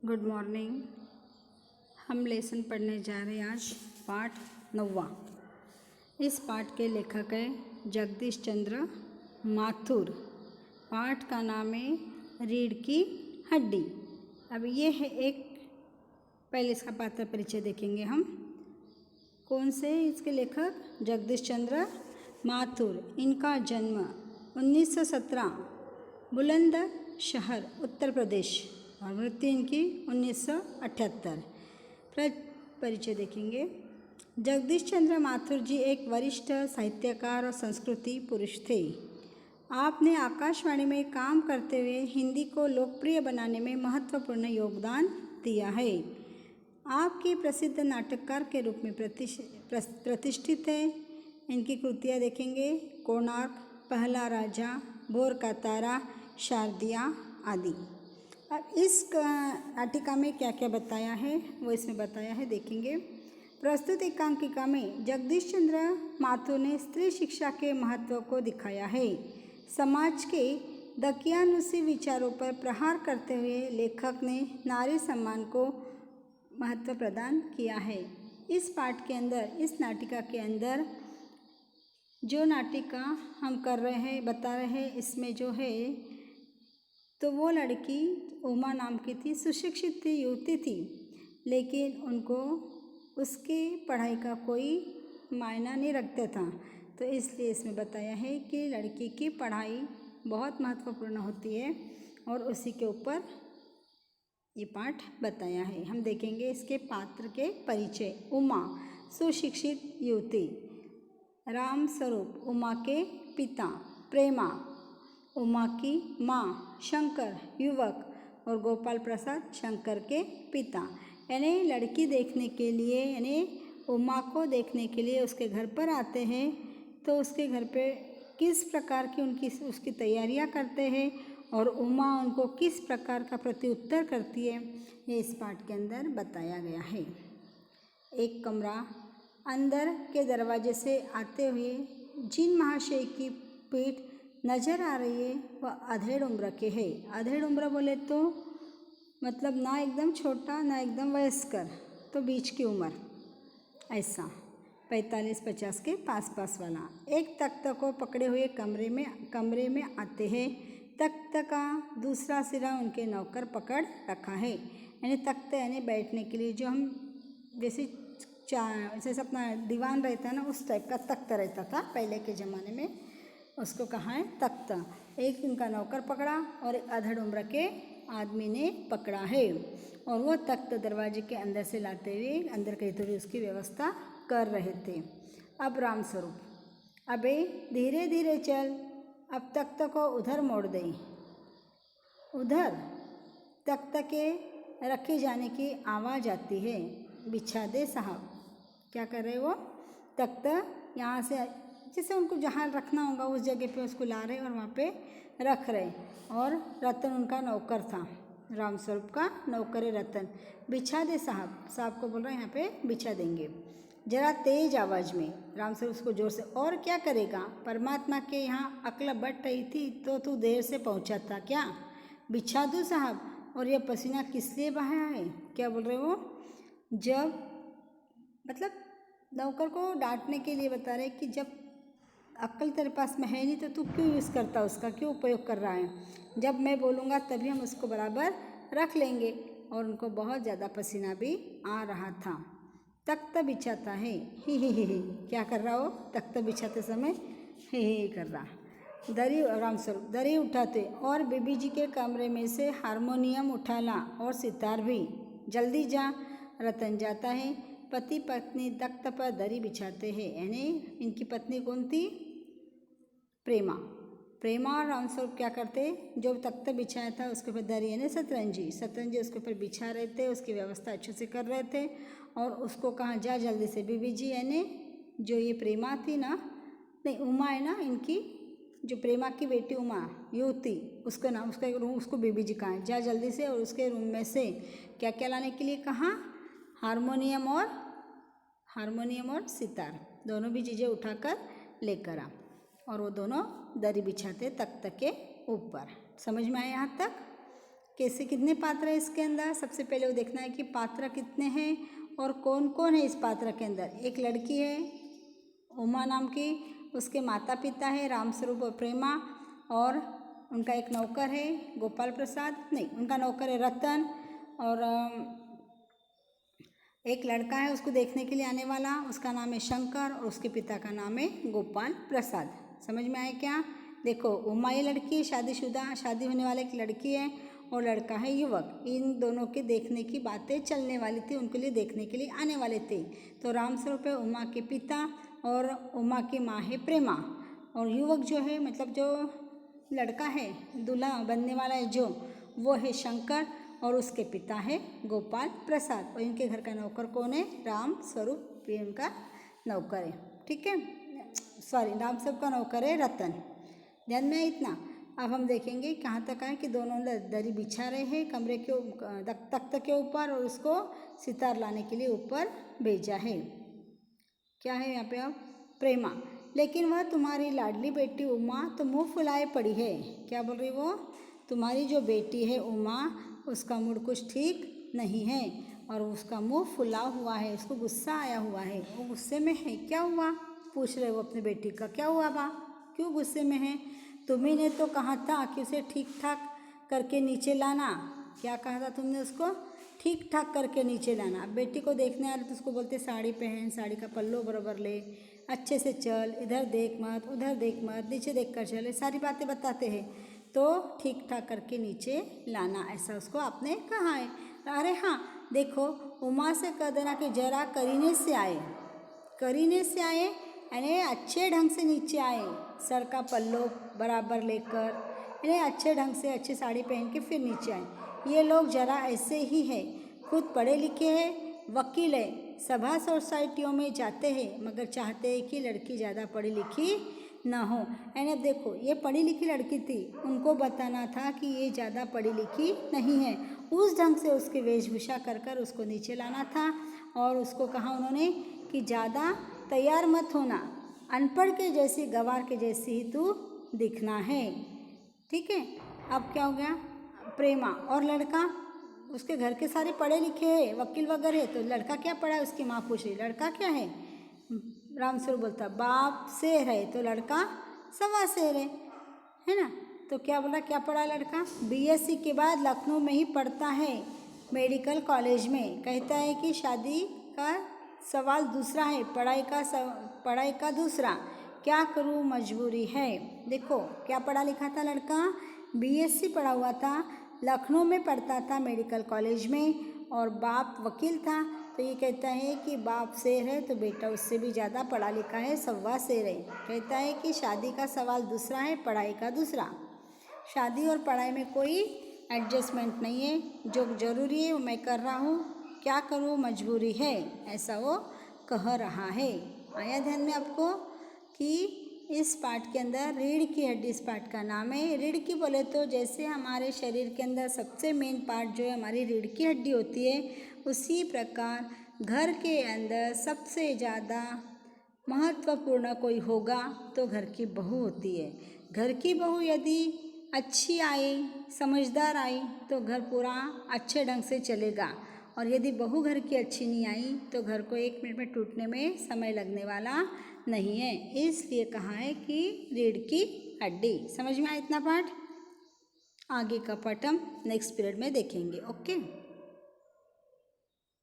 Good morning. हम lesson पढ़ने जा रहे हैं आज पाठ 9वां। इस पाठ के लेखक है जगदीश चंद्र माथुर। पाठ का नाम है रीढ़ की हड्डी। अब ये है एक, पहले इसका पात्र परिचय देखेंगे हम। कौन से इसके लेखक? जगदीश चंद्र माथुर। इनका जन्म 1917 बुलंदशहर उत्तर प्रदेश और मृत्यु इनकी 1978। परिचय देखेंगे। जगदीश चंद्र माथुर जी एक वरिष्ठ साहित्यकार और संस्कृति पुरुष थे। आपने आकाशवाणी में काम करते हुए हिंदी को लोकप्रिय बनाने में महत्वपूर्ण योगदान दिया है। आपके प्रसिद्ध नाटककार के रूप में प्रतिष्ठित है। इनकी कृतियाँ देखेंगे। कोणार्क, पहला राजा, भोर का तारा, शारदिया आदि। अब इस नाटिका में क्या क्या बताया है वो इसमें बताया है, देखेंगे। प्रस्तुत एकांकिका में जगदीश चंद्र माथुर ने स्त्री शिक्षा के महत्व को दिखाया है। समाज के दकियानुसी विचारों पर प्रहार करते हुए लेखक ने नारी सम्मान को महत्व प्रदान किया है। इस पाठ के अंदर, इस नाटिका के अंदर जो नाटिका हम कर रहे हैं, बता रहे हैं, इसमें जो है तो वो लड़की उमा नाम की थी, सुशिक्षित थी, युवती थी, लेकिन उनको उसकी पढ़ाई का कोई मायना नहीं रखता था। तो इसलिए इसमें बताया है कि लड़की की पढ़ाई बहुत महत्वपूर्ण होती है और उसी के ऊपर ये पाठ बताया है। हम देखेंगे इसके पात्र के परिचय। उमा सुशिक्षित युवती। राम स्वरूप उमा के पिता। प्रेमा उमा की माँ। शंकर युवक और गोपाल प्रसाद शंकर के पिता। यानी लड़की देखने के लिए, यानी उमा को देखने के लिए उसके घर पर आते हैं। तो उसके घर पे किस प्रकार की उसकी तैयारियां करते हैं और उमा उनको किस प्रकार का प्रत्युत्तर करती है, ये इस पाठ के अंदर बताया गया है। एक कमरा। अंदर के दरवाजे से आते हुए जिन महाशय की पीठ नजर आ रही है वह अधेड़ उम्र के है। अधेड़ उम्र बोले तो मतलब ना एकदम छोटा ना एकदम वयस्कर, तो बीच की उम्र, ऐसा 45-50 के पास वाला। एक तख्त को पकड़े हुए कमरे में आते हैं। तख्त का दूसरा सिरा उनके नौकर पकड़ रखा है। यानी तख्त यानी बैठने के लिए, जो हम जैसे अपना दीवान रहता है ना, उस टाइप का तख्त रहता था पहले के ज़माने में, उसको कहा है तख्त। एक उनका नौकर पकड़ा और एक अधेड़ उम्र के आदमी ने पकड़ा है और वो तख्त दरवाजे के अंदर से लाते हुए अंदर कहीं थोड़ी उसकी व्यवस्था कर रहे थे। अब राम स्वरूप, अबे धीरे धीरे चल, अब तख्त को उधर मोड़ दे। उधर तख्त के रखे जाने की आवाज़ आती है। बिछा दे साहब। क्या कर रहे वो? तख्त यहाँ से जैसे उनको जहाँ रखना होगा उस जगह पे उसको ला रहे और वहाँ पे रख रहे। और रतन उनका नौकर था, राम स्वरूप का नौकर है रतन। बिछा दे साहब। साहब को बोल रहे हैं यहाँ पे बिछा देंगे। जरा तेज आवाज़ में। राम स्वरूप उसको जोर से। और क्या करेगा? परमात्मा के यहाँ अक्ल बट रही थी तो तू देर से पहुँचा था क्या? बिछा दूँ साहब। और यह पसीना किस लिए बहाया है? क्या बोल रहे वो? जब मतलब नौकर को डांटने के लिए बता रहे कि जब अक्ल तेरे पास में है नहीं तो तू क्यों यूज़ करता, उसका क्यों उपयोग कर रहा है? जब मैं बोलूँगा तभी हम उसको बराबर रख लेंगे। और उनको बहुत ज़्यादा पसीना भी आ रहा था। तख्त बिछाता है, ही। क्या कर रहा हो? तख्त बिछाते समय ही कर रहा। दरी, राम स्वरूप दरी उठाते और बीबी जी के कमरे में से हारमोनियम उठा ला और सितार भी। जल्दी जा। रतन जाता है। पति पत्नी तख्त पर दरी बिछाते हैं। यानी इनकी पत्नी कौन थी? प्रेमा और राम स्वरूप क्या करते? जो तख्त बिछाया था उसके ऊपर दरी, यानी सतरंजी उसके ऊपर बिछा रहे थे, उसकी व्यवस्था अच्छे से कर रहे थे। और उसको कहा जा जल्दी से। बीबी जी यानी जो ये प्रेमा थी ना, नहीं उमा है ना, इनकी जो प्रेमा की बेटी उमा युवती, उसका नाम, उसका एक रूम, उसको बीबी जी कहा जा जल्दी से। और उसके रूम में से क्या क्या लाने के लिए कहा? हारमोनियम और सितार, दोनों भी चीज़ें उठाकर लेकर आ। और वो दोनों दरी बिछाते तख्त के ऊपर। समझ में आया यहाँ तक? कैसे कितने पात्र हैं इसके अंदर, सबसे पहले वो देखना है कि पात्र कितने हैं और कौन कौन है इस पात्र के अंदर। एक लड़की है उमा नाम की, उसके माता पिता है रामस्वरूप और प्रेमा, और उनका एक नौकर है गोपाल प्रसाद, नहीं उनका नौकर है रतन, और एक लड़का है उसको देखने के लिए आने वाला, उसका नाम है शंकर, और उसके पिता का नाम है गोपाल प्रसाद। समझ में आए क्या? देखो उमा ये लड़की शादीशुदा, शादी होने वाली एक लड़की है, और लड़का है युवक। इन दोनों के देखने की बातें चलने वाली थी, उनके लिए देखने के लिए आने वाले थे। तो रामस्वरूप है उमा के पिता, और उमा की माँ है प्रेमा, और युवक जो है मतलब जो लड़का है दूल्हा बनने वाला है जो, वो है शंकर, और उसके पिता है गोपाल प्रसाद, और इनके घर का नौकर कौन है? रामस्वरूप, ये उनका नौकर है। ठीक है, सॉरी रामस्वरूप का नौकर है रतन। ध्यान में है इतना। अब हम देखेंगे कहाँ तक आए कि दोनों दरी बिछा रहे हैं कमरे के तख्त के ऊपर, और उसको सितार लाने के लिए ऊपर भेजा है। क्या है यहाँ पे? अब प्रेमा, लेकिन वह तुम्हारी लाडली बेटी उमा तो मुँह फुलाए पड़ी है। क्या बोल रही वो? तुम्हारी जो बेटी है उमा, उसका मूड कुछ ठीक नहीं है, और उसका मुंह फुला हुआ है, उसको गुस्सा आया हुआ है, वो गुस्से में है। क्या हुआ? पूछ रहे वो अपनी बेटी का, क्या हुआ बा, क्यों गुस्से में है? तुम्ही ने तो कहा था कि उसे ठीक ठाक करके नीचे लाना। क्या कहा था तुमने? उसको ठीक ठाक करके नीचे लाना। बेटी को देखने आ रहे तो उसको बोलते साड़ी पहन, साड़ी का पल्लू बराबर ले, अच्छे से चल, इधर देख मत, उधर देख मत, नीचे देख कर चले, सारी बातें बताते हैं। तो ठीक ठाक करके नीचे लाना, ऐसा उसको आपने कहा है। अरे हाँ देखो, उमा से कह देना कि जरा करीने से आए, करीने से आए यानी अच्छे ढंग से नीचे आए, सर का पल्लू बराबर लेकर, यानी अच्छे ढंग से अच्छी साड़ी पहन के फिर नीचे आए। ये लोग जरा ऐसे ही है, खुद पढ़े लिखे हैं, वकील है, सभा सोसाइटियों में जाते हैं, मगर चाहते हैं कि लड़की ज़्यादा पढ़ी लिखी ना हो। यानी अब देखो ये पढ़ी लिखी लड़की थी, उनको बताना था कि ये ज़्यादा पढ़ी लिखी नहीं है, उस ढंग से उसकी वेशभूषा कर कर उसको नीचे लाना था। और उसको कहा उन्होंने कि ज़्यादा तैयार मत होना, अनपढ़ के जैसी, गवार के जैसी ही तू दिखना है। ठीक है, अब क्या हो गया? प्रेमा और लड़का, उसके घर के सारे पढ़े लिखे हैं, वकील वगैरह है, तो लड़का क्या पढ़ा है? उसकी माँ पूछ रही लड़का क्या है? रामस्वरूप बोलता बाप शेर है, तो लड़का सवा शेर है ना। तो क्या बोला, क्या पढ़ा लड़का? बीएससी के बाद लखनऊ में ही पढ़ता है मेडिकल कॉलेज में। कहता है कि शादी का सवाल दूसरा है, पढ़ाई का दूसरा, क्या करूँ मजबूरी है। देखो क्या पढ़ा लिखा था लड़का? बीएससी पढ़ा हुआ था, लखनऊ में पढ़ता था मेडिकल कॉलेज में, और बाप वकील था। तो ये कहता है कि बाप शेर है तो बेटा उससे भी ज़्यादा पढ़ा लिखा है, सवा शेर है। कहता है कि शादी का सवाल दूसरा है, पढ़ाई का दूसरा। शादी और पढ़ाई में कोई एडजस्टमेंट नहीं है, जो ज़रूरी है वो मैं कर रहा हूँ, क्या करूँ मजबूरी है, ऐसा वो कह रहा है। आया ध्यान में आपको कि इस पार्ट के अंदर रीढ़ की हड्डी इस पार्ट का नाम है। रीढ़ की बोले तो जैसे हमारे शरीर के अंदर सबसे मेन पार्ट जो है हमारी रीढ़ की हड्डी होती है, उसी प्रकार घर के अंदर सबसे ज़्यादा महत्वपूर्ण कोई होगा तो घर की बहू होती है। घर की बहू यदि अच्छी आई, समझदार आई, तो घर पूरा अच्छे ढंग से चलेगा, और यदि बहू घर की अच्छी नहीं आई तो घर को 1 मिनट में टूटने में समय लगने वाला नहीं है। इसलिए कहा है कि रीढ़ की हड्डी। समझ में आया इतना पार्ट? आगे का पार्ट हम नेक्स्ट पीरियड में देखेंगे। ओके।